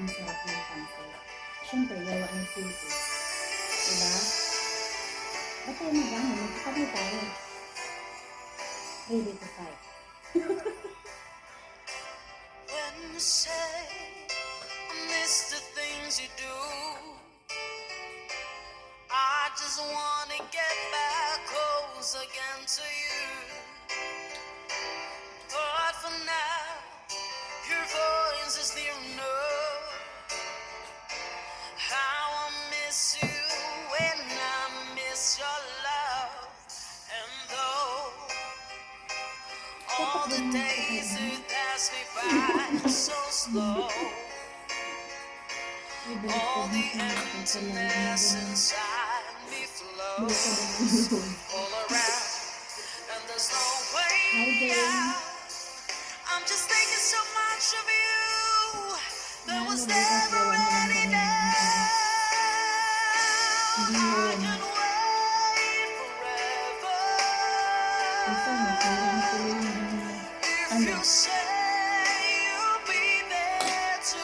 Ang sarap ng pancit. Siyempre, gawa ng sili. Diba? Ba't tayo mag-ano? Magkakabay tayo. Ready to fight. When you say I miss the things you do, I just wanna get back close again to you. But for now, your voice is near enough. How I miss you when I miss your love. And though all the days that pass me by so slow, all the emptiness inside me flows all around, and there's no way out. I'm just thinking so much of you. There was never any doubt. I can wait forever if you say you'll be there too.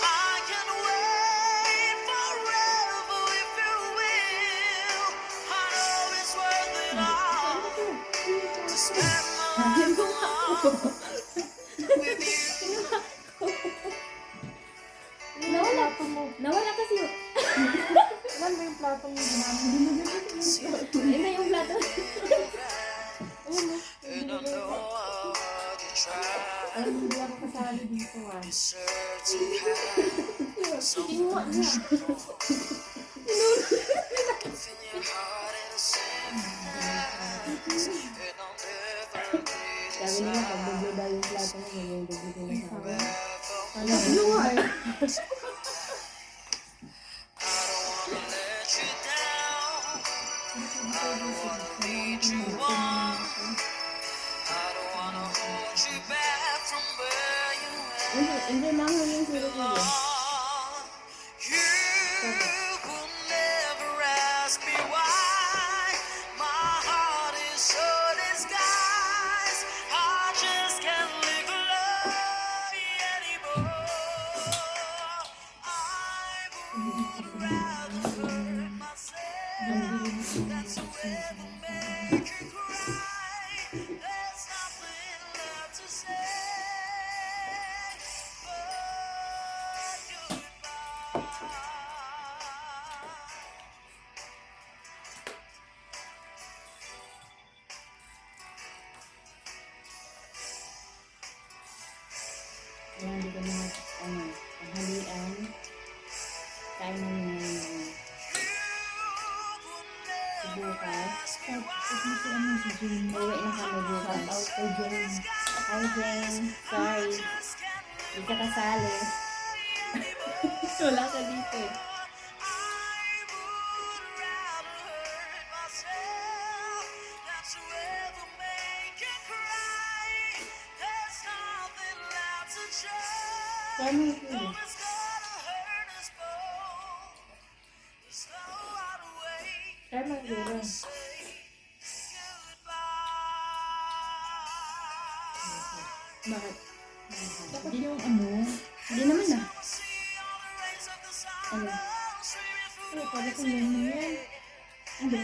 I can wait forever if you will. I know it's worth it all to spend my life alone with you. Nawala. Nawala kasi yun. Saan ba yung plato mo ginamit? Ayun na yung plato. And I know how hard you try. Alam mo, hindi ako kasali dito ah. You search to hide someone niya. within your heart and a sympathize. And I'll never be Sabi nila, pag bublo daw yung plato mo, yung bublo ko na sa akin. Ano nga eh? I don't wanna let you down. I don't wanna lead you on. I don't wanna hold you back from where you Hindi manghang yung sili ko. belong. You will never ask me why. My heart is so disguised. I just can't live alone anymore. I would rather hurt myself than to ever make you cry. There's nothing left to say but goodbye. Ayan, hindi ko na panghalian. Kain na nyo ng bukas. Pag mo si ano si Jane. Uwi na kami bukas. Out kay Jane. Hi, Jen. Sorry. Hindi ka kasali. Wala ka dito eh. Kaya mo ito eh. Kaya mo ito eh. Bakit? Dapat yung ano. Hindi naman ah. Ano? Ay, para sa yan yan. Ano?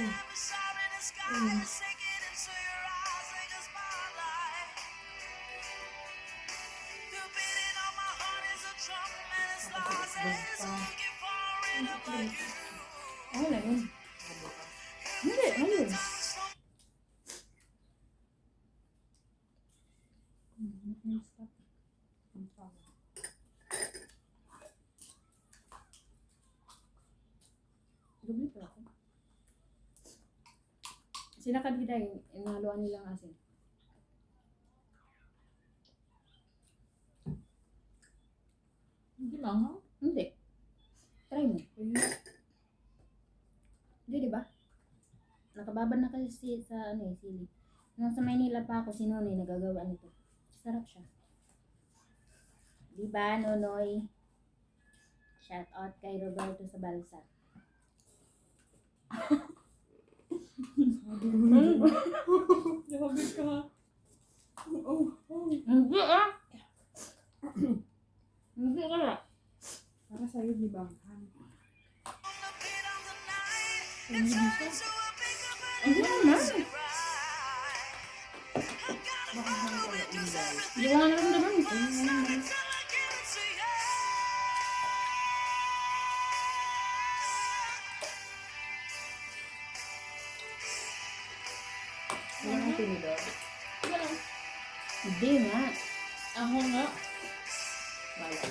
Ano na yun? Hindi, ayun. Gabi pa ako. Sinakabida yung inaluan nilang asin. Hindi manghang. Hindi. Try mo. Hindi, di ba? Nakababad na kasi sa ano eh, sili. Nung sa Maynila pa ako, si Nonoy nagagawa nito. Sarap siya. Di ba, Nonoy? Shout out kay Roberto sa Balsa. Grabe ka. Hindi ah! Hindi kaya. Para sa'yo, di ba? It's Hindi hard siya. to pick up Hindi naman. Baka saan pala ingay. Hindi ko nga naramdaman. Hindi ko nga naramdaman. till I give it to you. Wala kang tinidor. Wala. Hindi nga. Ako nga. Wala.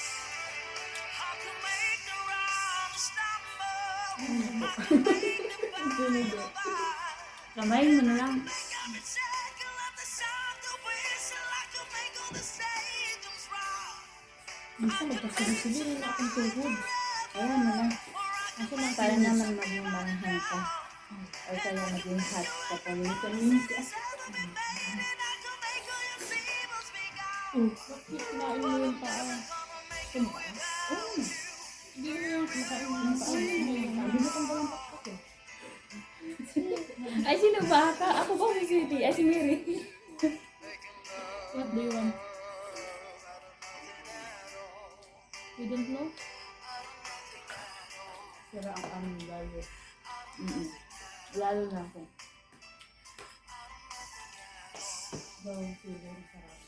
I can make the wrong stumble. Tinidor. Kamay mo na lang. Got the tickle of the sound, the whistle. I can make all the stadiums rock. Minsan magkasili-sili na akong tuhod. Kaya mo na. Kasi lang para naman maging manghang ka. O kaya maging hot ka pa rin sa minsan. Bakit kinain mo yung paa? Yung paa? Oo. Hindi mo yung kinakain mo yung paa. Hindi mo kang balang pakpak eh. Ay, sino ba ka? Ako ba si Sweetie? Ay, si Mary. What do you want? You don't know? Sira ang aming lalo. Lalo na ako. Bawang sila ang sarap.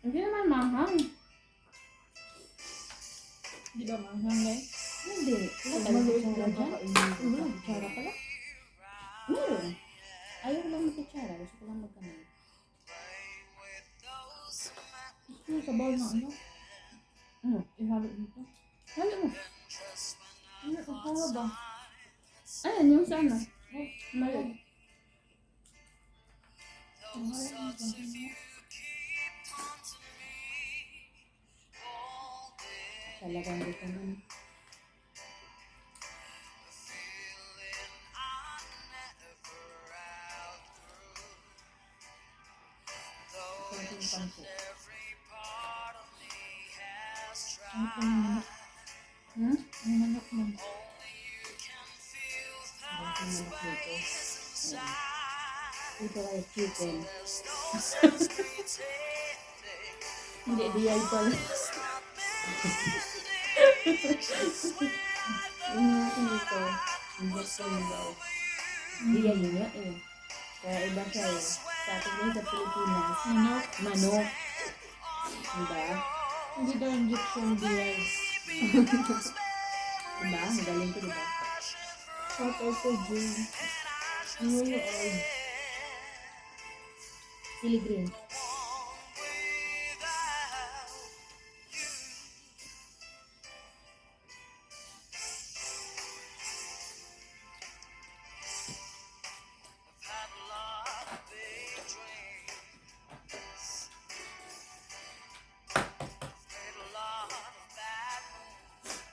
Hindi naman mahang. Di ba manghang guys? Hindi. Pag maliit lang kakainin. Wala, kutsara pala. Meron. Ayaw lang mag-kutsara. Gusto ko lang magkamay. Gusto mo sa bowl na ano? Ihalo dito. Halo mo. Ano, ang halo ba? Ayan, yung sa ano. Oh, Mali. ang halo ang ganyan. Talagang dito naman. Konting pansit. Ano Ano pa yung manok? Hmm? Ang manok mo. Ang manok dito. Ito ay chicken. Hindi, DI pala. Yung natin dito, injection daw. DI yun nga eh. Kaya iba siya eh. Sa atin din sa Pilipinas, Manok. manok. Diba? Hindi daw injection DI. Diba? Magaling ko diba? Shout out to Jane. Ano yung old? Chili green.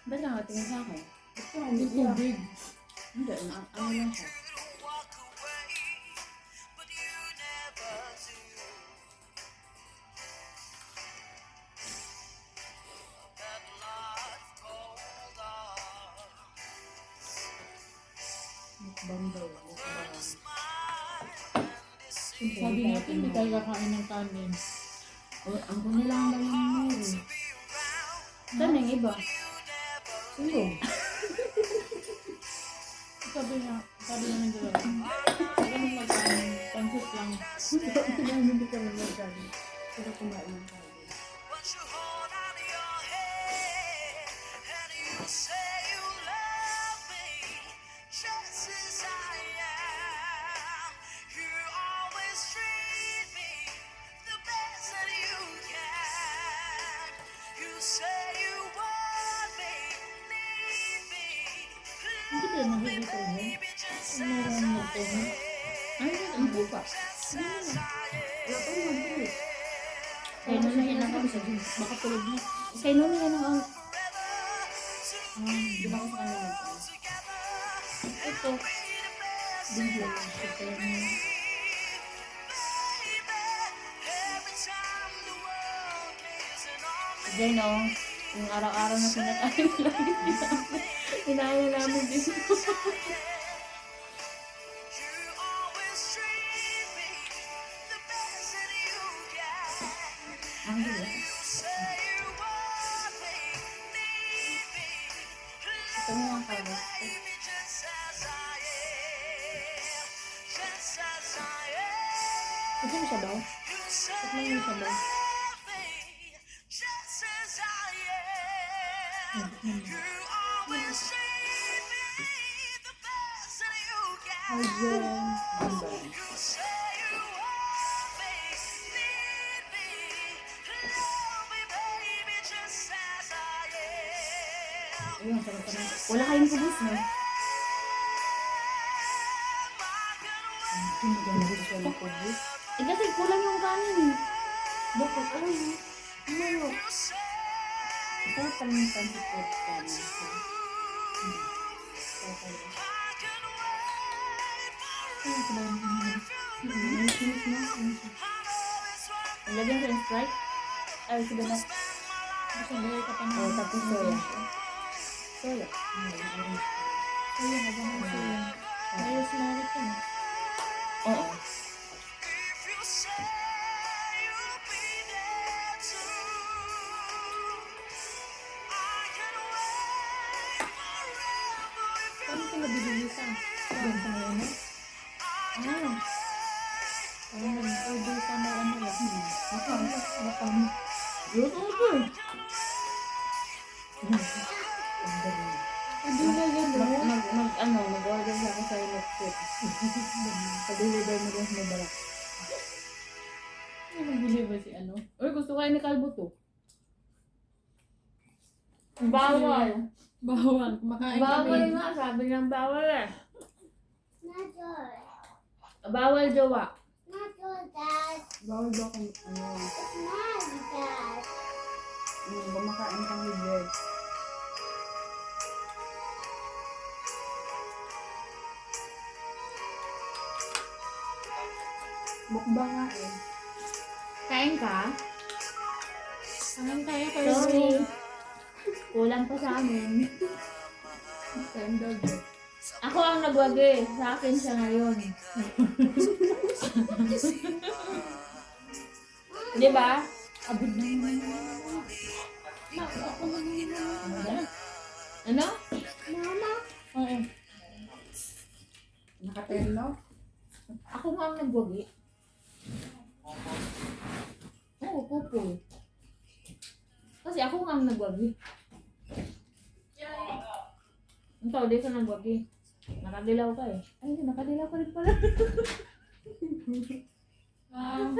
Ba't nakatingin sa akin? Ito, hindi tubig. Hindi, ano lang siya. Mukbang daw. Mukbang. Sabi natin, hindi tayo kakain ng kanin. Ang kunilang lang yung Mary. Saan yung iba? Sino? Sabi niya ng dalawa. Huwag kami magkain. Pansit lang. Hindi kami magkain. Pero kumain ng kanin. What you hold out of your head, and you say you love me just as I am. You always treat me the best that you can. You say you want me, need me, Hindi kayo love me, mahilig kayo. baby, just Meron as mo I ito. am. Ay, ang buka. Just as I Wala pa yung mag-break. Kaya nung yan ako sa gym. Baka tulog na. Kaya nung yan ako. Ah, Di ba ako sa kanila nagkain? ito. Video lang. Ito yung Diyan o. Yung araw-araw na pinakain namin. Inaano namin dito. Ang gulo. Ito mo ang karos. Gusto mo sabaw? Ba't mo yung sabaw? Ayun. Ayun, sarap ka na. Wala kayong kubos, no? Hindi ko gusto ng kubos. Eh kasi kulang yung kanin eh. Bakit? Ano yun? Ano? Sarap pa rin yung pancit pot sa amin. Okay. Ay, sabaw mo. Finish na. Lagyan ko yung Sprite. Ay, sige na. Gusto mo ka pa na. Oh, tapos soya. Soya. Soya, habang may soya. Ayos na rin ito. Oo. Paano ito nabibilisan? Doon sa may ano? Ah. Parang nag-order sa may ano lang. Bakam. Luto ito eh. Hindi na yan, Mag-order siya ako sa electric. Pag-deliver mo lang sa mabalak. Ano nagbili ba si ano? Uy, gusto kayo ni Calvo to. Bawal. Bawal. Kumakain Bawal kami. nga, sabi ng bawal eh. Not yours. Bawal jowa. Not yours, Dad. Bawal daw kung ano. It's not, Dad. Kumakain kang libre. Mukbang nga eh. Kain ka? Kain tayo kayo. Sorry. Kulang pa sa amin. Kain daw eh. Ako ang nagwagi. Sa akin siya ngayon. Di ba? Abot na naman. Ano? Mama. Oo. Nakatelo? Ako nga ang nagwagi. Oo, pupoy. Kasi ako nga ang nagwagi. Ang tao, di ka nagwagi. Nakadilaw ka eh. Ay, nakadilaw ka rin pala.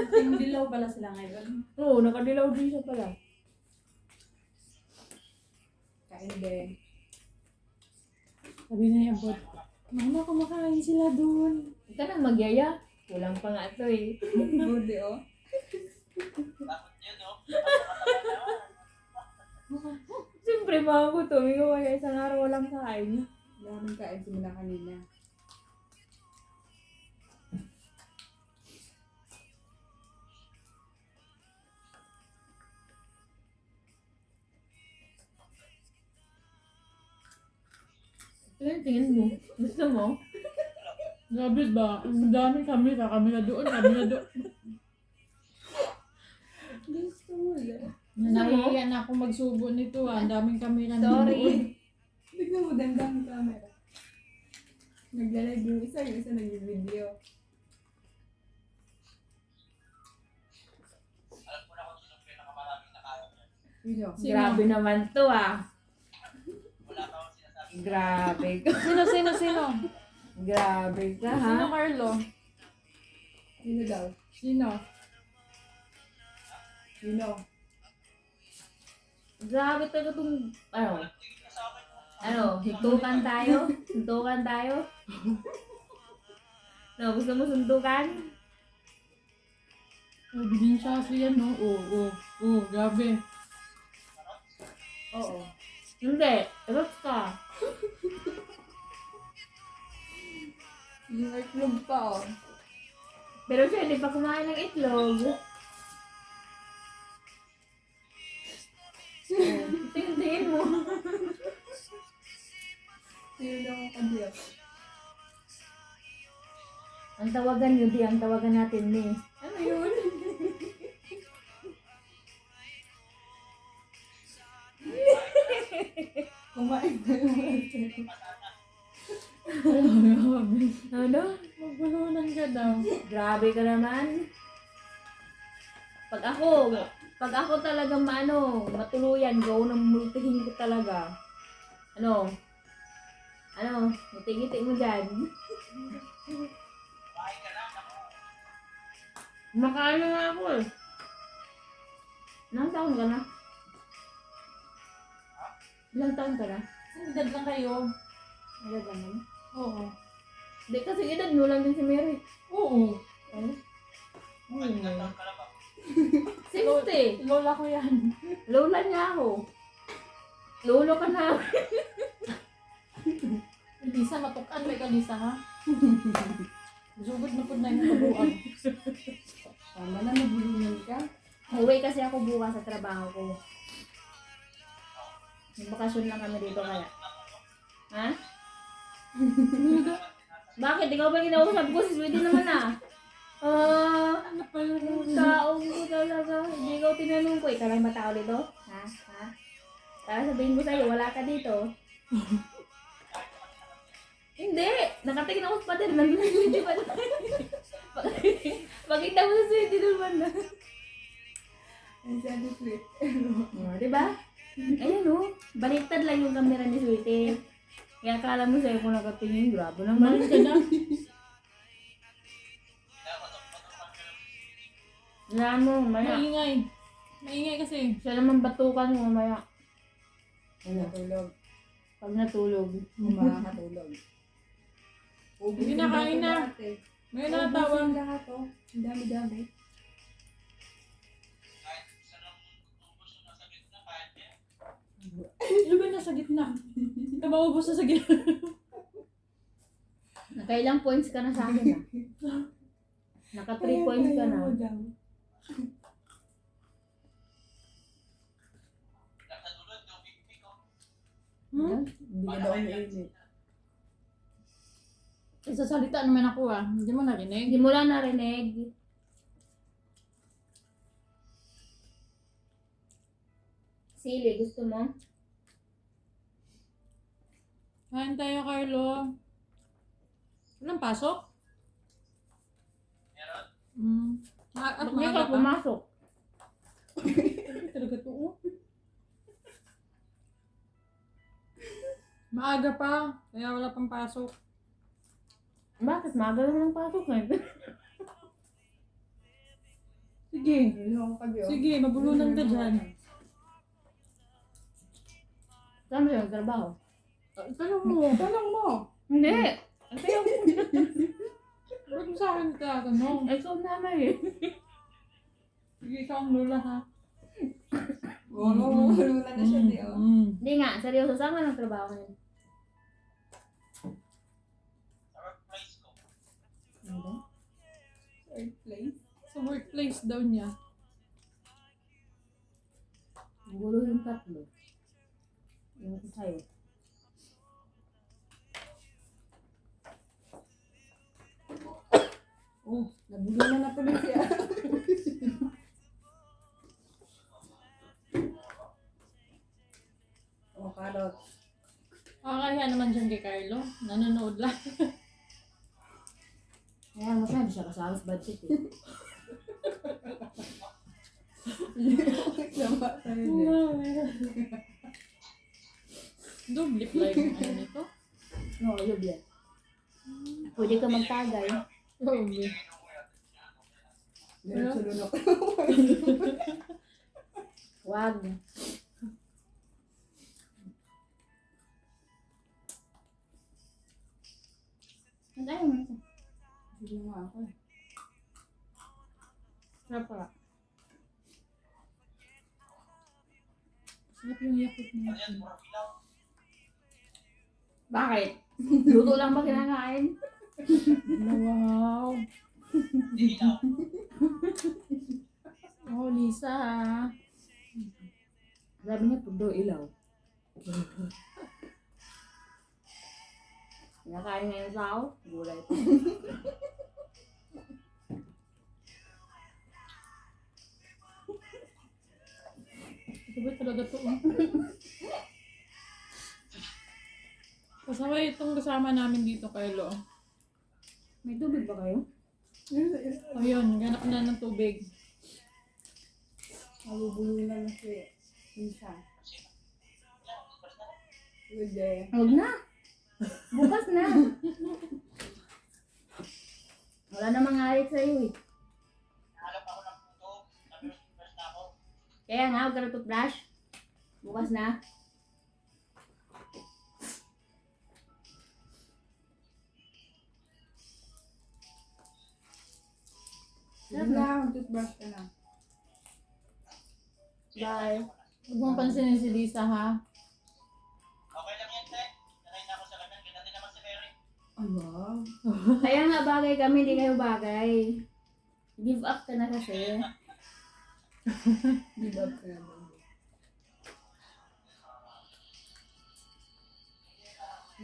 Tingdilaw pala sila ngayon. Oo, nakadilaw din siya pala. Kain din. Sabi na yung abot. Mama, kumakain sila doon. Huwag ka nang magyaya. Kulang pa nga ito eh. Budi, oh. Siyempre, mga ko to. May kaya isang araw walang kain. Wala nang kain simula kanina. Ano yung tingin mo? Gusto mo? Grabe ba? Ang dami kami na doon, kami na doon. Gusto mo lang. Nahihiya na ako magsubo nito ah. Ang daming camera na Sorry. Tignan mo, daming camera. Nagla-live yung isa nag-video. Sino? Grabe naman to ah. Grabe ka. Sino? Grabe ka ha. Sino, Carlo? Sino daw? Sino? Grabe talaga itong, suntukan tayo? Suntukan tayo? No, gusto mo suntukan? Oh, bigyan siya siya, no? Oo, grabe. Oo. Hindi, erot ka. Yung itlog pa, oh. Pero siya hindi pa kumain ng itlog. Tingin mo. Sino daw ang kadiyap? Ang tawagan yun, di ang tawagan natin ni. Ano yun? kumain na yung Ano? Magbulunan ka daw. Grabe ka naman. Pag ako talaga matuluyan, go nang multihin ko talaga. Ano, ngiti-ngiti mo dyan. Makain na nga ako eh. Ilang taon ka na? Ilang taon ka na? Edad lang kayo. Ilang taon na? Oo. Hindi kasi edad mo lang din si Mary. Oo. Ano? Oo. 60. Lola ko yan. Lola niya ako. Lolo ka na. Lisa, matukan may ka Lisa ha? Sugod na po na yung kabuan. Tama na, nabulunan ka. Uwi kasi ako bukas sa trabaho ko. Bakasyon lang kami dito kaya. Ha? Bakit? Ikaw ba kinausap ko? Si Sweetie naman ah. Ano pa yun? Taong ko talaga. Hindi ikaw tinanong ko. Ikaw lang ba tao dito? Ha? Para sabihin ko sa'yo, wala ka dito. Hindi! Nakatingin ako sa pader. Nandun si Sweetie pa. Pagkita mo sa Sweetie naman na. Ay, sabi sweet. Diba? Ayan o. Baliktad lang yung camera ni Sweetie. Kaya akala mo sa'yo kung nakatingin. Grabe naman. Maling ka na. Wala mo, maya. Maingay. Maingay kasi. Siya naman batukan mo, maya. Ano, tulog. Pag natulog. Makakatulog. Hindi na, kain na. May natawag. Ubusin lahat, oh. Ang dami-dami. Ano ba nasa gitna? Maubos na sa gitna. Nakailang points ka na sa akin ah. Naka 3 points ka na. Hmm? Hindi ka daw umiinit. Sasalita naman ako ah. Hindi mo narinig. Hindi mo lang narinig. Sili, gusto mo? Kain tayo, Carlo. Walang pasok? Meron. At Ba't hindi maaga ka pa. pumasok? Talaga to oh. Maaga pa. Kaya wala pang pasok. Bakit? Magal naman ang pasok ngayon. Sige. Ano kayo? Sige, mabulunan ka dyan. Saan mo siya magtrabaho? Tanong mo. Tanong mo. Hindi. Kasi yung Ba't mo sa akin tatanong? ikaw naman eh. Sige, ikaw ang lola ha. Oo, nabulunan na siya, di, oh. Hindi nga, seryoso. Saan ka nagtrabaho ngayon? Hindi. Third place. Sa workplace daw niya. Ang gulo yung tatlo. Yung ko sa'yo. Oh, nabulunan na tuloy siya. Oh, karot. Kaya naman dyan kay Carlo. Nanonood lang. Kaya mo siya, hindi siya kasama sa budget eh. Sama tayo din. Double play yung ano nito. No, yun yan. Pwede ka magtagay. Double. Meron sa lunok. Wag. Ang tayo mo ito. Hindi nga ako eh. Sarap pala. Sarap yung yakot natin. Bakit? Luto lang ba kinakain? Wow. Oh, Lisa ha. Sabi niya, pagdo ilaw. Kinakain niya yung sao, gulay pa. Ito ba talaga to? Pasaway itong kasama namin dito, Carlo. May tubig ba kayo? Ayun, ganap na ng tubig. Mabubulo na na si Isa. Good day. Huwag na. Bukas na. Wala namang alit sa'yo eh. Kaya nga, huwag ka na toothbrush. Bukas na. Sige na, toothbrush ka na. Bye. Huwag mong pansinin si Lisa, ha? Okay lang yan, te. Sanay na ako sa ganun. Ganun din naman si Mary. Ay, wow. Kaya nga bagay kami, hindi kayo bagay. Give up ka na kasi. Give up ka na.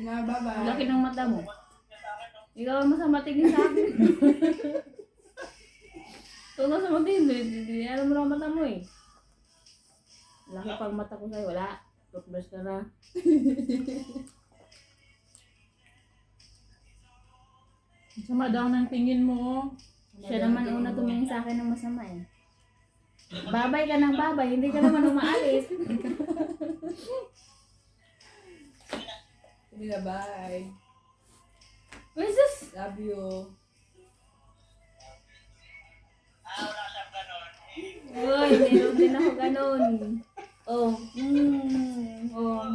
Na, bye-bye. Laki ng mata mo. Ikaw ang masama tingin sa akin. Kung masama tingin, alam mo lang ang mata mo eh. Laki pang mata ko sa'yo, wala. Toothbrush ka na. Sama daw ng tingin mo. Siya naman una tumingin sa akin ng masama eh. Babay ka ng babay, hindi ka naman umaalis. Sige na, bye. Jesus! Love you. Wala siyang ganun. Uy, meron din ako ganun. Oh,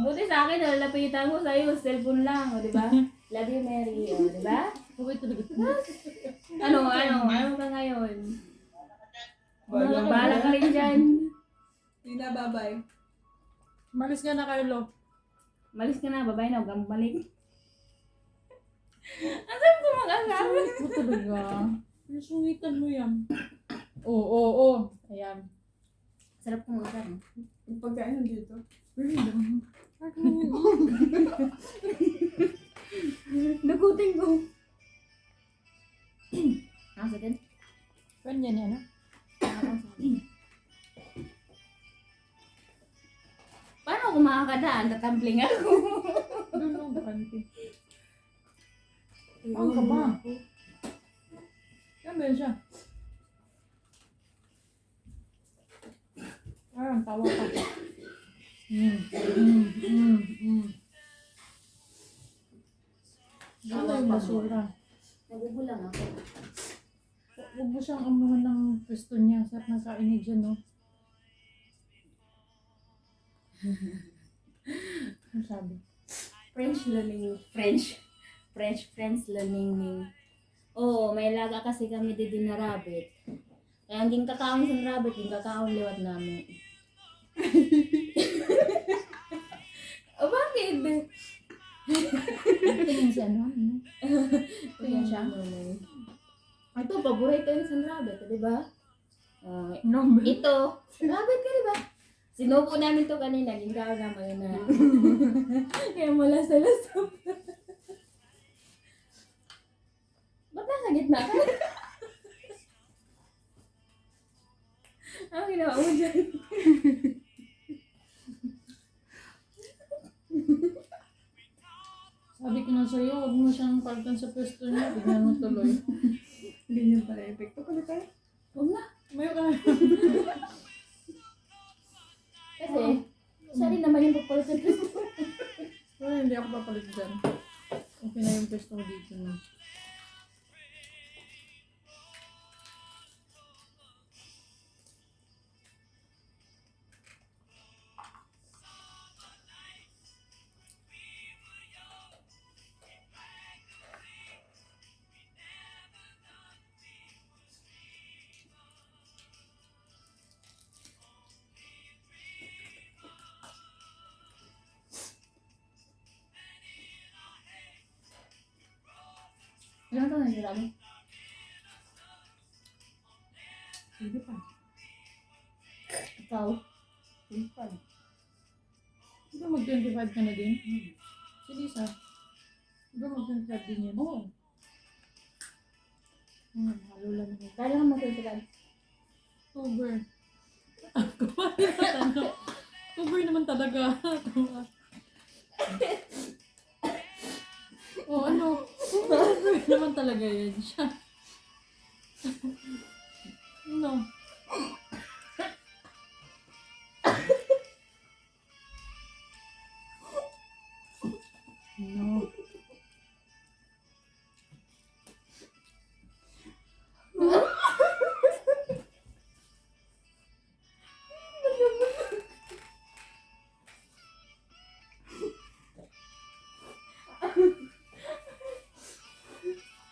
buti sa akin, nalalapitan ko sa'yo, cellphone lang, o, di ba? Love you, Mary, o, di ba? Okay, talaga. Ano ka ngayon? Bye. Bahala ka rin dyan. Sige na, bye-bye. Malis ka na, Carlo. Malis ka na, babay na, huwag kang bumalik. Ang sarap ko mag-asawa. Oo, talaga. Nasungitan mo yan. Oo. Ayan. Sarap ko mag-asawa. Yung pagkain nandito. Nagutin ko. Nasa din? Friend yan, ano? Paano ako makakadaan? Tatampling ako. Doon lang, kanti. Ang ka ba? Yan ba yun siya? Ang tawa ka. Ano yung basura? Nagugulang ako. Huwag mo siyang amuhan ng pwesto niya. Sarap ng kain niya dyan, no? Ano sabi? French learning. Oo, may laga kasi kami din na rabbit. Kaya ang ging kakaon sa rabbit, ging kakaon liwat namin. O bakit? Tingin siya, no? Tingin siya. Ito, paborito yun sa rabbit, di ba? No, Ito, rabbit ka, di ba? Sinubo namin to kanina, ginagawa naman na. Kaya malasa-lasa. Ba't nasa gitna ka? Ano ginawa mo dyan? sabi ko na sa'yo, huwag mo siyang palitan sa pwesto niya. Tignan mo tuloy. Ganyan pala epekto ko na tayo. Huwag na. Mayo ka. Kasi, siya rin naman yung papalit sa pwesto. Pero hindi ako papalit dyan. Okay na yung pwesto ko dito na. Ilang taon na sila mo? Hindi pa. Ikaw? Hindi pa. Di ba mag-25 ka na din? Si Lisa. Di ba mag-25 din yan? Oo. Halo lang ako. Kaya ka magkakaroon. October. Kumain na tanong. October naman talaga. O ano? Naman talaga yan siya. Ano? No.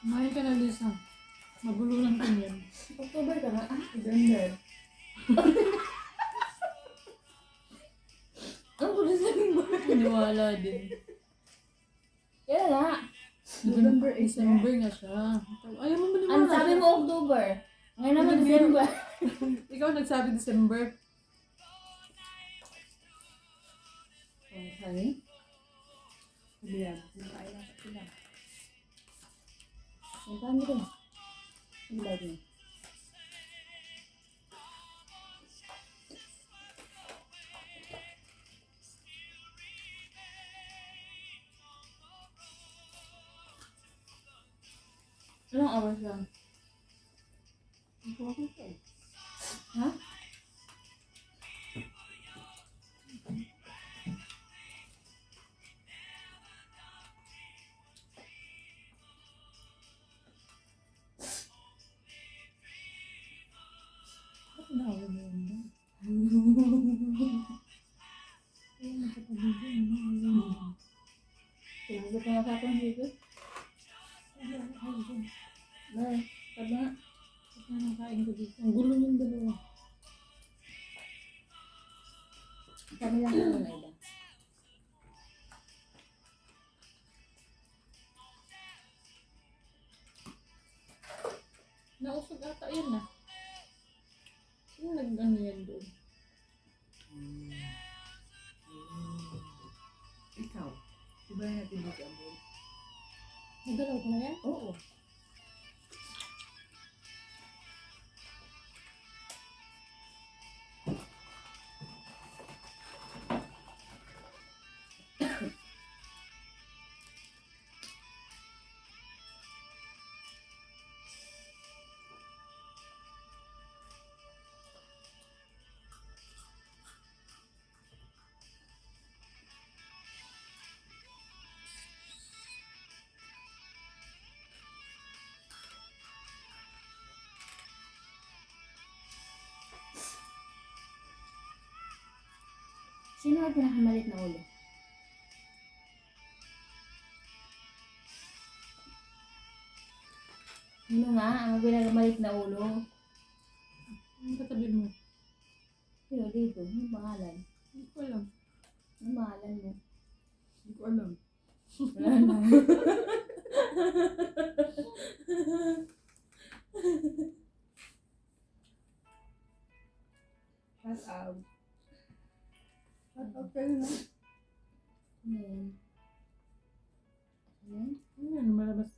Mahal ka na, Lisa. Mabulunan ka niyan. October ka na? December. Ang December. Paniwala din. Kaya nga. November 8 December nga siya. Ayaw mo maniwala. Ang sabi mo October. Ngayon naman December. Ikaw nagsabi December. Oh, sabi? Hindi yan. Kain lang sila. Ang dami rin. Ang light mo. Ilang oras lang? Ha? Nawa mo yun. Pinagod ka na sa akin dito? Ay, sabi nga. Nakain ko dito. Ang gulo yung dalawa. Kami lang ko na ida. Nausog ata yan na. Sino nag-ano yan doon? Ikaw. Iba na natin dito ang buwan. Nagalaw ko na yan? Oo. Sino ang pinakamalit na ulo? Sino nga ang pinakamalit na ulo? Ang katabi mo? Sino dito? Ano pangalan? Hindi ko alam. Ano pangalan mo? Hindi ko alam. Wala na. Shut up. Shut up kayo na. Ano yan? Ano yan? Ano yan? Malabas.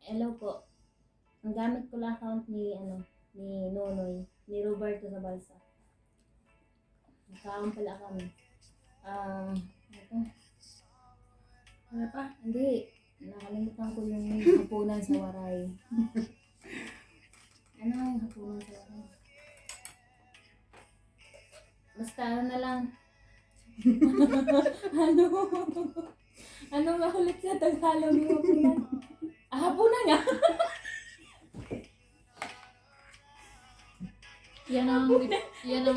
Hello po. Ang gamit ko lang account ni ni Nonoy, ni Roberto sa Balsa. Nagkaroon pala kami. Ito. Ano pa? Hindi. Nakalimutan ko yung hapunan sa waray. Ano yung hapunan sa waray? Basta ano na lang. ano? Ano nga ulit sa Tagalog yung hapunan? Hapunan nga! Yan ang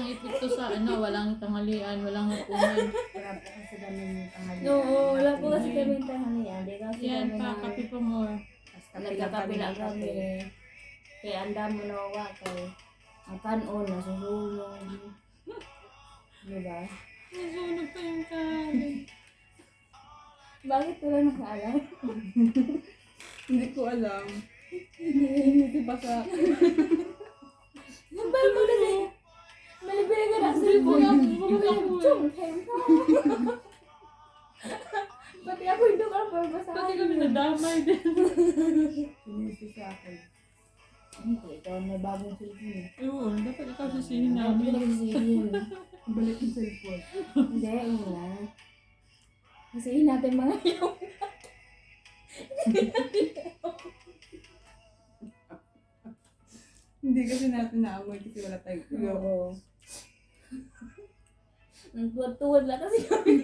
epekto sa walang tanghalian, walang hapunan. Wala po kasi kami yung tanghalian. Oo, wala po kasi kami yung tanghalian. Hindi kasi Yan kami pa, kape pa more. nagkakapila kami. Kaya anda mo na wakay. Ang kanon, nasusunog. Diba? Nasunog pa yung kanin. Bakit wala nakaalam? Hindi ko alam. Hindi pa sa... Nabay mo na siya. Malibili ka na sa cellphone ako. Chum, pati ako hindi ka pagbasahin. Pati kami nadamay din. Sinisi sa akin. Hindi, ikaw may bagong cellphone eh. Oo, dapat ikaw sisihin Hindi namin. nagsisihin. Balik yung cellphone. Hindi, yun na. Masuhin natin mga yung. Hindi kasi natin naamoy kasi wala tayong iyo. Oo. Ang tuwad-tuwad lang kasi kami.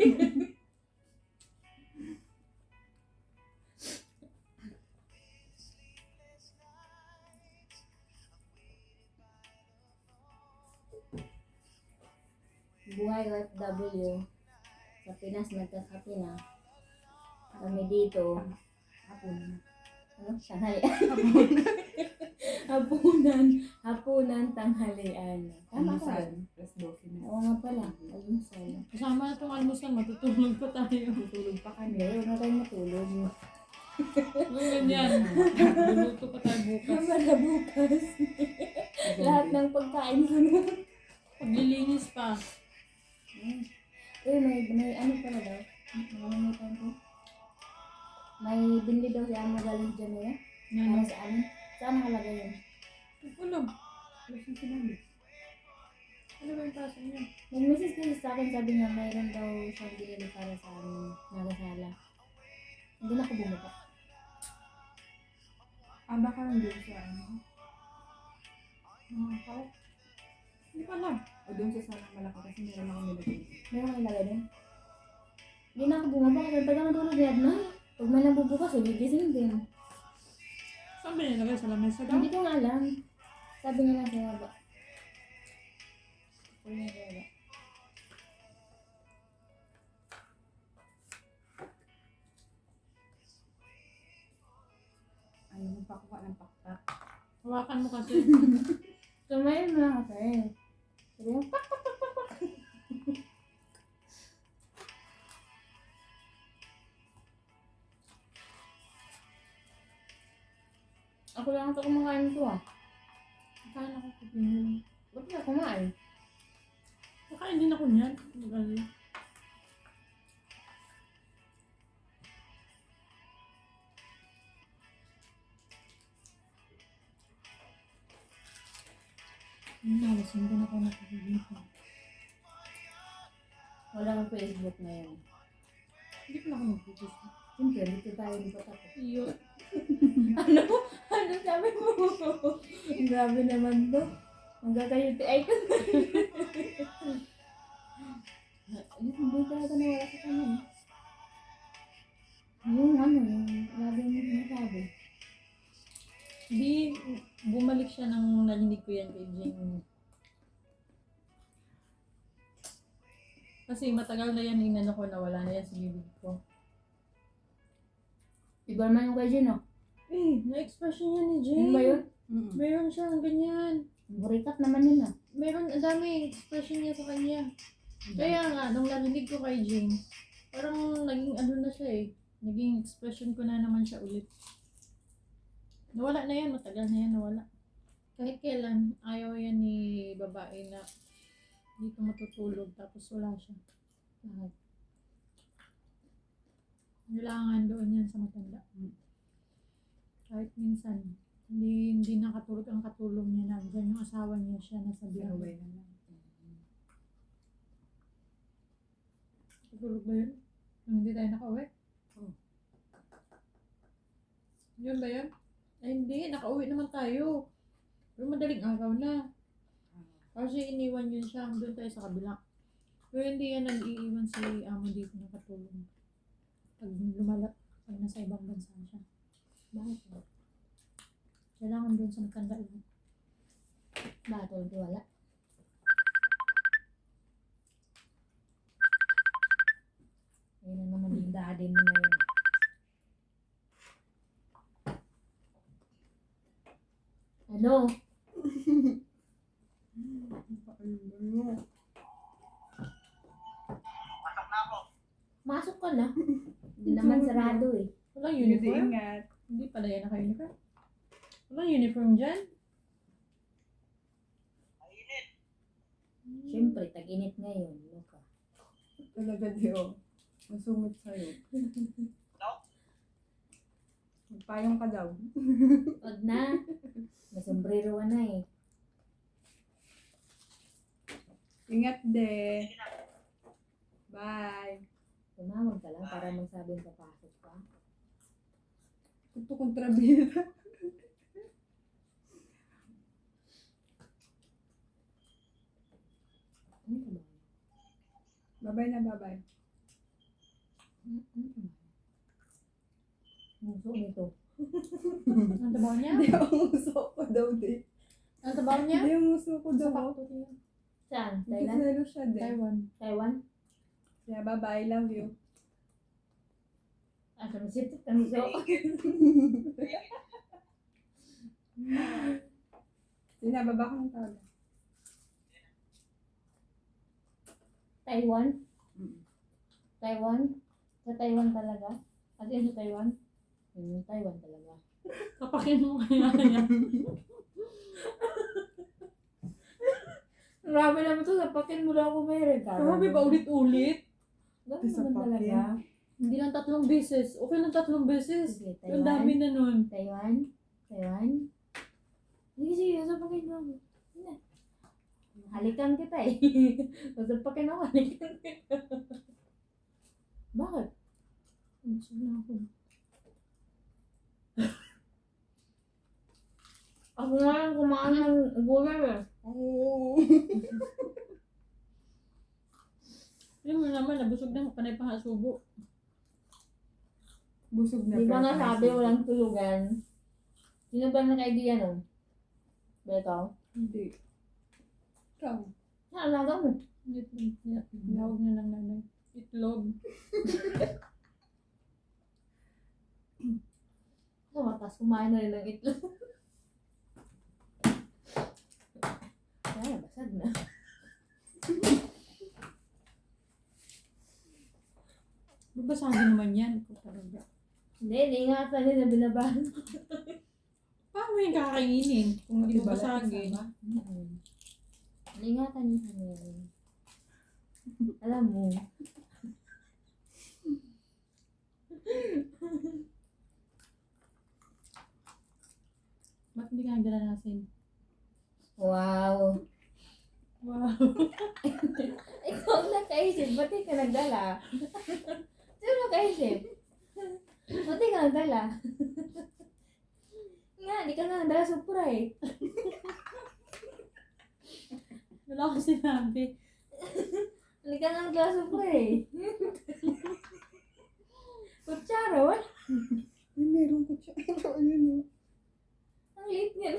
Buhay OFW. Sa Pinas, nagkakape na. Kami dito. Hapon. Ano? Tanghalian. Hapunan, tanghalian. Tama ka Almusal. yun. Plus 12 na. Oo nga pala. Almusal. Kasama na itong almusal, matutulog pa tayo. Tutulog pa kami. Hindi, huwag na tayo matulog. Yung ganyan. Luluto pa tayo bukas. Para bukas. Lahat ng pagkain sunod. Paglilinis pa. May ano pala daw. Nakalimutan ko. May binili daw si Amo galing sa Jamaica. Para Ano? sa amin. Saan nakalagay yun? Alam. Lasing sinabi. Ano ba yung pasok niya? Nag-message kasi sa akin, sabi niya mayroon daw siyang binili para sa amin. Nagasala. Hindi na ako bumuka. Baka nandun sa ano. Mga kao. Hindi ko alam. O doon sa salang malaki kasi meron ako nilagay. Meron kayo nilagay doon? Hindi na ako bumaba kasi ang taga natulog ni Adna. Pag may nabubukas, uligising din. Saan ba nilagay? Sa lamesa daw? Hindi ko nga alam. Sabi niya lang sa baba. Sabi niya sa baba. Ayaw mo pa kuha ng pakpak. Hawakan mo kasi. Sumayin mo lang kasi. Sabi niya, pak, pak, pak, pak, pak. Ako lang ito kumakain ito ah. Kain ako kapinyo. Ba't ka kumain? Nakain din ako niyan. Mag-alala. Nalasing din ako nakikita. Wala kang Facebook ngayon. Hindi ko na ako nag-Facebook. Siyempre, dito tayo di pa tapos. Iyo. Ano? Ano sabi mo? Grabe naman to. Magkakayuti. Ay, ka. Hindi talaga nawala sa kanya. Yung ano, yung lagi mo sinasabi. Di, bumalik siya nang narinig ko yan kay Jane. Kasi matagal na yan inano ko na wala na yan sa bibig ko. Iba naman yung kay Jen, no? Eh, na-expression yan ni Jane. Ano ba yun? Meron siyang ganyan. Burikat naman yun, ah. Meron, ang dami expression niya sa kanya. Kaya nga, nung narinig ko kay Jane, parang naging ano na siya eh. Naging expression ko na naman siya ulit. Nawala na yan, matagal na yan, nawala. Kahit kailan, ayaw yan ni babae na dito matutulog tapos wala siya. Bakit? Kailangan doon yan sa matanda. Kahit minsan, hindi nakatulog ang katulong niya na dyan yung asawa niya siya nasa biyahe. Away na lang. Tutulog ba yun? Nung hindi tayo nakauwi? Oo. Yun ba yun? Ay hindi, nakauwi naman tayo. Pero madaling araw na. Kasi iniwan yun siya, doon tayo sa kabila. Pero hindi yan nag-iiwan si amo dito nakatulong. Pag pag nasa ibang bansa siya. Bakit? Kailangan doon sa matanda lang. Bakit? Wala. Ayun na naman yung daddy mo na yun. Ano? Pasok na ako. Masok ka na. Hindi naman sarado eh. Walang Hindi uniform? ingat. Hindi pala yan naka-uniform. Walang uniform dyan? Mainit. Siyempre, tag-init ngayon. Loka. Talaga di oh. Masungit sa'yo. No? Magpayong ka daw. Wag na. May sombrero ka na eh. Ingat de. Bye. Tumawag ka lang para magsabing papasok ka. Ito kontrabida. Ano ka ba? Babay na babay. Ano ka ba? Muso nito. Ang trabaho niya? Hindi ang uso ko daw di. Ang trabaho niya? Hindi ang uso ko Sa daw. factory niya. Saan? Thailand? Nagkasalo siya din. Taiwan. Taiwan? Kaya babay, love you. Ah, sa masipit ka muso. Sinababa ko ng tawag. Taiwan? Mm. Taiwan? Sa Taiwan talaga? As in sa Taiwan? Taiwan talaga. Kapakin mo kaya yan. Grabe naman to, sapakin mo lang ako may regalo. Grabe ba ulit-ulit? Grabe Sa naman pakin. talaga. Hindi lang 3 beses. Okay lang 3 beses. Sige, Ang dami Taiwan. na nun. Taiwan? Taiwan? Sige, sige, sapakin mo ako. Sige. Halikan kita eh. Sapakin ako, halikan kita. Bakit? Gusto na ako. Ako nga lang kumain ng gulay eh. Oo. Yung mo naman, nabusog na panay pa subo. Busog na. Di ba nga pero sabi pansin. walang tulugan? Sino ba naka-idea nun? Beto? Hindi. Ikaw. Naalaga mo. Tinawag niya ng nanay. Itlog. Sa watas, kumain na rin ng itlog. Kaya, basag na. Babasagin naman yan. Ikaw talaga. Hindi, ingatan nila binabahan. Paano yung kakainin kung hindi Diba, babasagin? Ingatan niya kami. Alam mo. Ba't hindi ka nagdala nasin? Wow. Wow. Ikaw ang nakaisip, ba't di ka nagdala? Sino nakaisip? Ba't di ka nagdala? Nga, di ka nga nagdala supra eh. Wala ko sinabi. Hindi ka nga nagdala supra eh. Kutsara, wala. Ay, meron ko siya. Ayun o. Ang liit niya.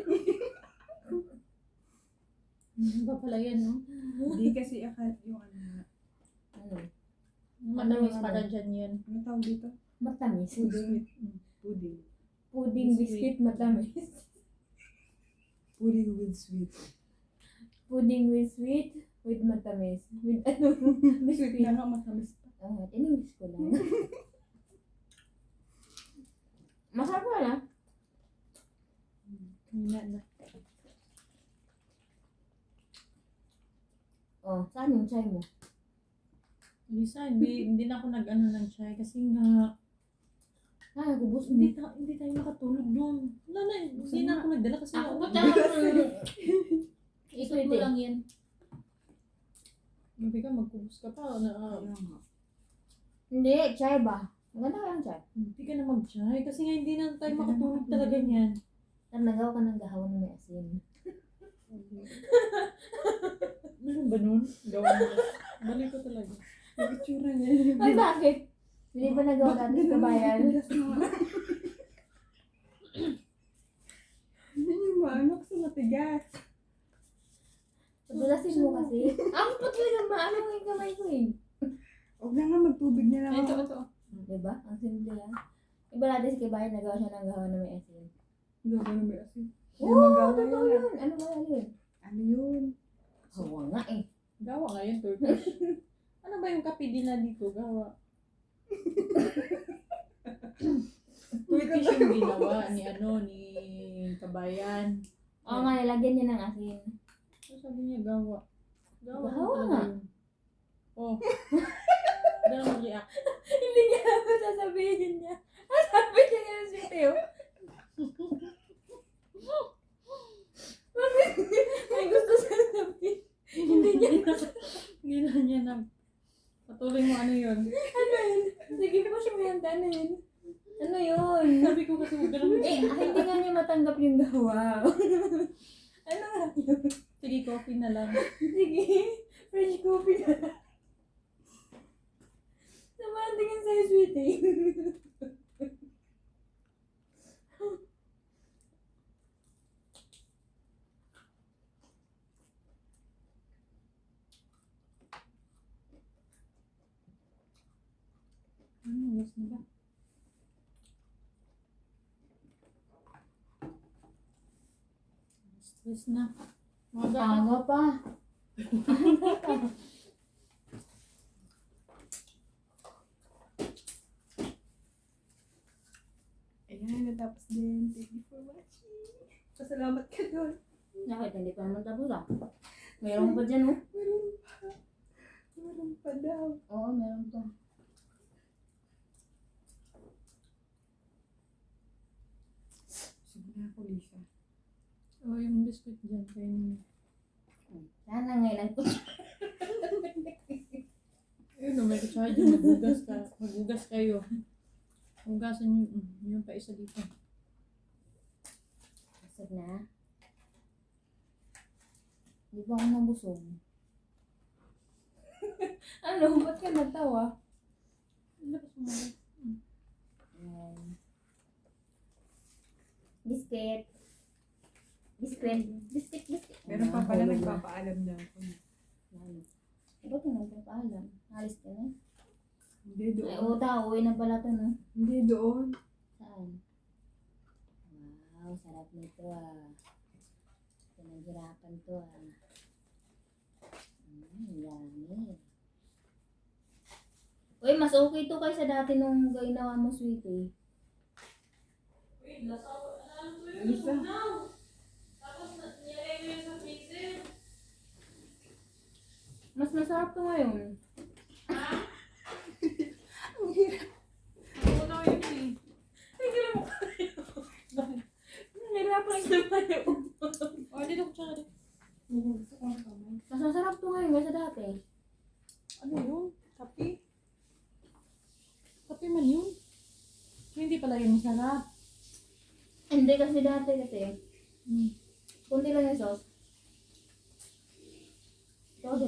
Ano ba pala yan, no? Hindi kasi akala yung ano nga. Ano? Matamis para dyan yan. Ano tawag dito? Matamis. Pudding. Pudding. Pudding biscuit matamis. Pudding with sweet. Pudding with sweet, with matamis. With ano? Sweet Biscuit. na nga, matamis pa. Tinenglish ko lang. Masarap wala. Hina na. Oh, saan yung chai mo? Lisa, hindi na ako nag-ano ng chai kasi nga Ah, nagubos mo. hindi tayo makatulog doon. Wala na, hindi na ako nagdala kasi Ako nga- ba tayo? Isot mo lang yan. Gabi ka, magkubos ka pa. Kaya nga. Hindi, chai ba? Maganda ka ng chai. Hindi ka na mag-chai kasi nga hindi na tayo Hindi na makatulog makatulog. talaga niyan. Nagawa ka ng gahawan ng may asin. Meron ba nun? Gawa mo. Balik ko talaga. Yung itsura niya. Ay, bakit? Hindi ba nagawa Bakit natin sa ganun bayan? yung tigas mo? Hindi yung maanok sa matigas. Padulasin mo kasi. Ang pa talaga maano yung kamay ko eh. Huwag na nga magtubig na lang Ito, ako. ito. Diba? Ang simple lang. Iba natin si Kibayan, nagawa siya ng gahawan ng may asin. Gawa na may asin. Hindi Oo, magawa totoo yun. yun. Ano ba yun? Ano yun? Hawa nga eh. Gawa nga yun, Turkish. Ano ba yung kape nila dito? Gawa. Turkish yung ginawa ni Kabayan. Oo nga, nilagyan niya ng asin. Ano sabi niya, gawa? Gawa Gawa talaga nga. yun. Oh. Ganun mag-react. Hindi niya ako sasabihin niya. Sabi niya nga si Teo. May gusto siya sabihin. Hindi niya Ginawa niya na Patuloy mo ano yun. Sige po siya may handanin. Ano yun? Sabi ko kasi huwag ka naman. Hindi nga niya matanggap yung gawa. Ano nga yun? Sige, coffee na lang. Sige, French coffee na. Naman tingin sa'yo, sweetie. Ano, yes na ba? Stress na. Mga Aga pa. Ayan, natapos din. Thank you for watching. Pasalamat ka doon. Bakit hindi pa naman tapos ah? Meron pa dyan oh. Meron pa. Meron pa daw. Oo, meron pa. Sige na ako, Lisa. Oh, yung biscuit dyan. Kaya nyo. Sana ngayon ang Ayun, may kutsara dyan. Maghugas ka. Maghugas kayo. Hugasan nyo. Yung pa isa dito. Busog na. Di ba ako nabusog? Ano? Ba't ka natawa? Labas mo nga. Ayan. Biscuit. Biscuit. Biscuit, biscuit. Meron pa pala nagpapaalam na ako. Ano? Ba't ka nagpapaalam? Alis ka na? Hindi Ay, doon. uta. Uwi na pala to, no? Hindi doon. Saan? Wow, sarap nito ah. Pinaghirapan to ah. Dami. Uy, mas okay to kaysa dati nung ginawa mo, sweetie. Lisa. Mas masarap to ngayon. Ang hirap. Ako na yun eh. Nahirapan na tayo. Oh, dito kutsara dito. Gusto ko ang kamay. Mas masarap to ngayon kaysa dati. Ano yun? Kape? Kape man yun. Hindi pala yun masarap. Hindi kasi dati kasi. Kunti lang yung sauce. Ito kasi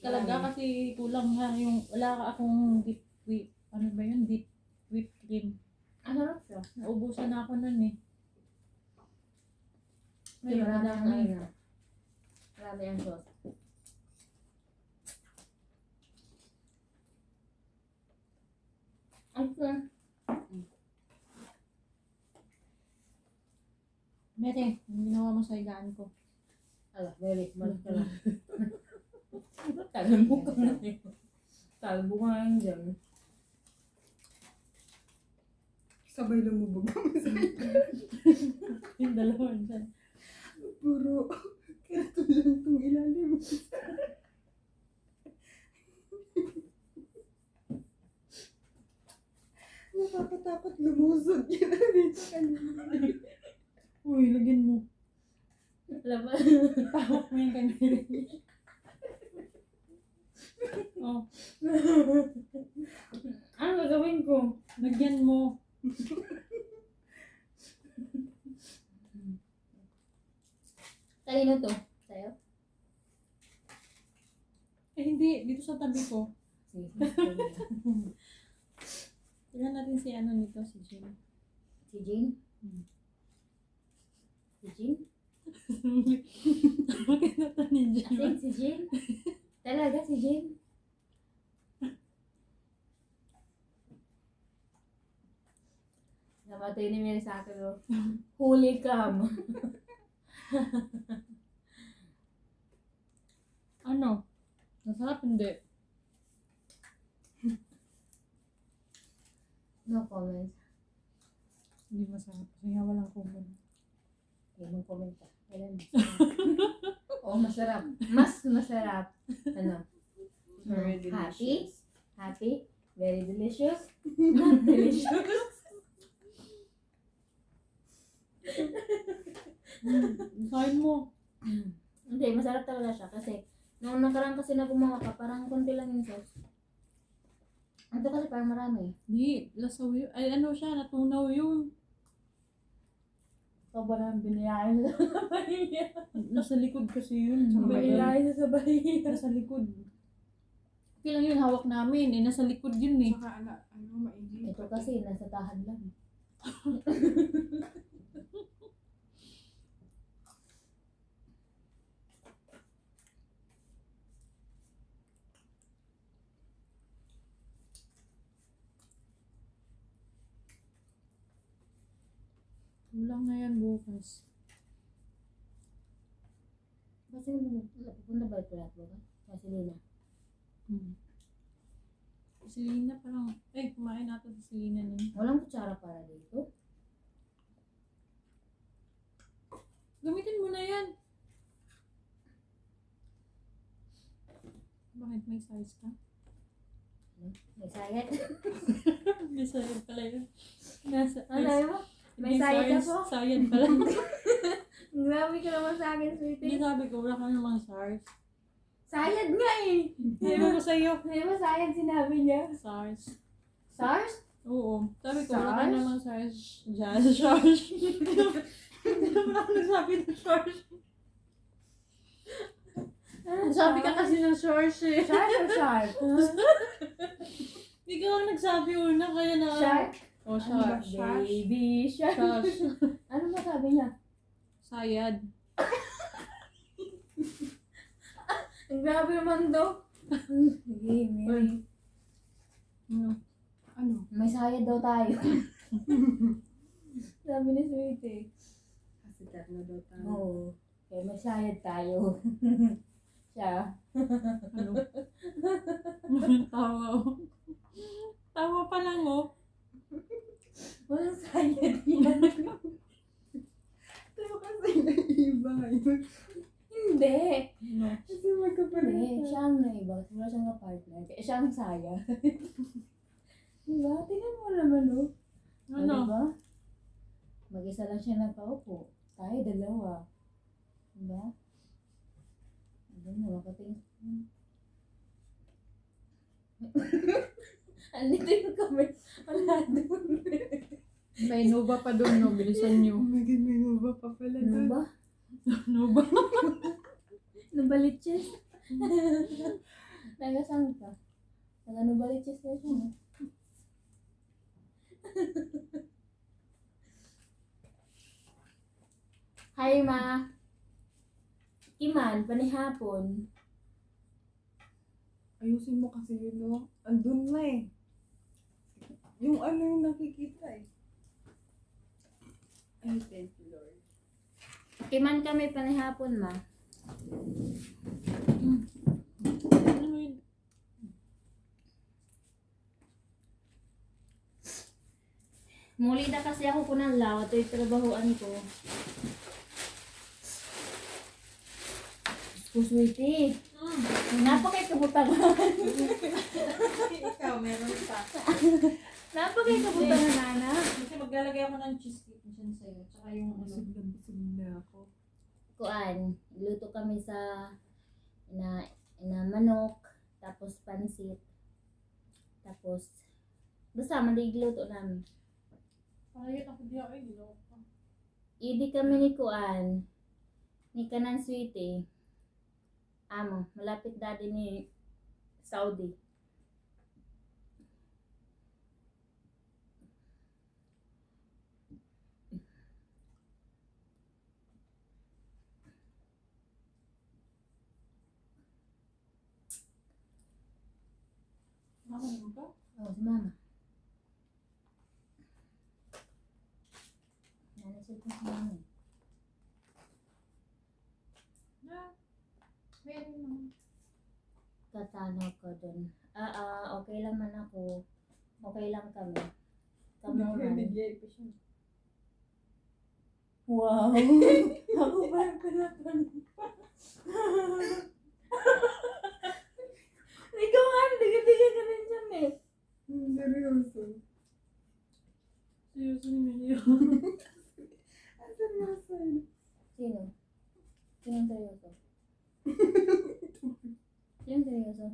Talaga kasi kulang nga yung wala ka akong deep whip. Ano ba yun? Deep whipped cream. Ang sarap siya. Naubusan na ako nun eh. May Ngayon, marami ang madami. ano. Marami ang sauce. Ito. Mere, yung ginawa mo sa higaan ko. Ala, very malas ka lang. Talbo ka na yun. Talbo ka nga yun dyan. Sabay lumubog kami sa Yung dalawa dyan. puro. Kaya lang itong ilalim. Nakakatakot lumusot yun dito kanina. Uy, lagyan mo. Laban. Tawak mo yung kanina. Oh, Ano gagawin ko? lagyan mo. Kanino to? Sa'yo? Eh hindi, dito sa tabi ko. Sige. Tignan natin si ano nito, si Jim. Si Jean? Si Jean? Bakit na to ni Jim? As in, si Jean? Talaga, si Jean? Namatay ni Mary sa akin, oh. Huli cam. Ano? Masarap hindi. No comments. Hindi masarap. Kasi nga walang comment. Huwag mong comment ka. Kailan masarap? Oo, masarap. Mas masarap. Ano? Very Happy? delicious. Happy? Very delicious? Not delicious? Kain mo. Hindi, masarap talaga siya kasi nung nakaraan kasi na gumawa ka, parang konti lang yung sauce. Ito kasi parang marami. Di, lasaw yun. Ay, ano siya, natunaw yun. Sobrang biniyahin sa bahiya. Nasa likod kasi yun. Biniyahin sa bahiya. Nasa likod. Okay lang yun, hawak namin. Eh, nasa likod yun eh. Saka maigi. Ito kasi nasa tahad lang. Kulang na yan bukas. Kasi pupunta ba ito lahat ba? Kasi Lina. Si Lina parang, kumain natin si Lina nun. Walang kutsara para dito. Gamitin mo na yan. Bakit may size ka? May sayat. May sayad pala yun. Nasa, Ano sabi mo? May hindi sayad SARS, ako? Sayad pala. Grabe ka naman sa akin, Hindi sweetie. sabi ko, wala ka namang SARS. Sayad nga eh. Hindi mo sa'yo. Hindi ba sayad sinabi niya? SARS. SARS? Oo. Sabi ko, wala ka SARS? namang SARS. SARS. Hindi naman ako nagsabi ng SARS. Sabi ka kasi ng SARS eh. Shark or shark? Ikaw ang nagsabi una, kaya na... Shark? Oh, SARS. Baby shark. SARS. Ano ba sabi niya? Sayad. Ang grabe naman daw. Sige, Mary. Ano? May sayad daw tayo. Sabi ni Sweetie. Kasi terno daw tayo. Oo. Kaya may sayad tayo. Siya. Ano? Tawa oh. Tawa pa lang oh. Walang sayad yan. Pero kasi naiiba ngayon. Hindi. No. Kasi Hindi. magkapalit. Siya ang naiba. Wala siyang partner. Kaya siya ang sayad. Diba? Tingnan mo naman, oh. Ano? Diba? Mag-isa lang siya nagpaupo. Tayo, dalawa. Diba? Ano mo, makatingin. Andito yung kamay. Wala doon. May Nova pa doon no. Bilisan Oh nyo. my God, may nuba pa pala Ano doon. ba? Nova. Nabalitches. Nagasang ka. Nabalitches na siya. no? Hi, ma. Iman, panihapon. Ayusin mo kasi yun, no? Andun na eh. Yung ano yung nakikita eh. Ay, thank you, Lord. Iman kami panihapon, ma. Ano yun? Muli na kasi ako po ng lawa. Ito yung trabahoan ko. Sweetie. Napakay kabutangan. Ikaw, meron pa. Napakay kabutangan, Nana. Kasi maglalagay ako ng cheesecake dyan sa'yo. Tsaka yung ano. Busog na ako. Kuan, luto kami sa na manok, tapos pansit. Tapos basta mandigluto namin. Parayot ako diya ay ginawa ko. Idi kami ni Kuan, ni Kanan Sweetie. Amo, malapit dati ni Saudi. Mama mo ba? Oh, si Mama. Nanasip ko si Mama. Na. Meron naman. Tatanaw ko dun. Okay lang man ako. Okay lang kami. Kamunan. Bigay pa siya. Wow! Ako ba yung pinapan? Ikaw nga, diga-diga ka rin dyan eh. Seryoso. Seryoso ni Mio. Ang seryoso. Sino? Sinong seryoso? Sinong seryoso?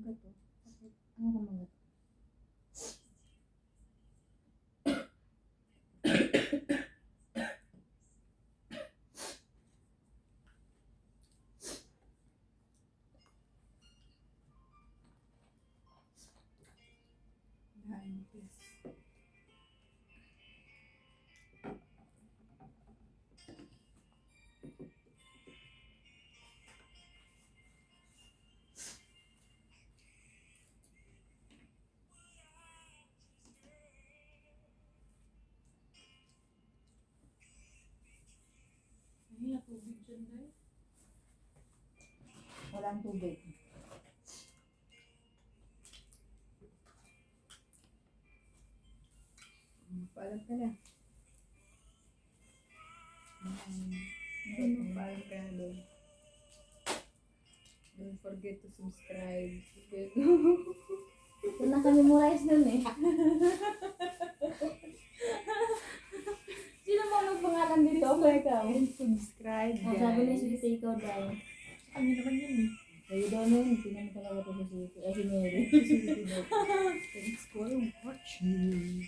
Magat to. Sakit. Ano ka magat? Diabetes. Ay, natubig dyan dahil. Walang tubig. Paalam ka na. Paalam ka na doon. Don't forget to subscribe. Ito naka-memorize nun eh. Sino mo nung pangalan dito? Ako ikaw. Subscribe, Ang guys. sabi niya si ikaw dahil. Ano naman yun eh. Kayo daw nun, pinano talaga ito si Siti. Ay, si Mary. Thanks for watching.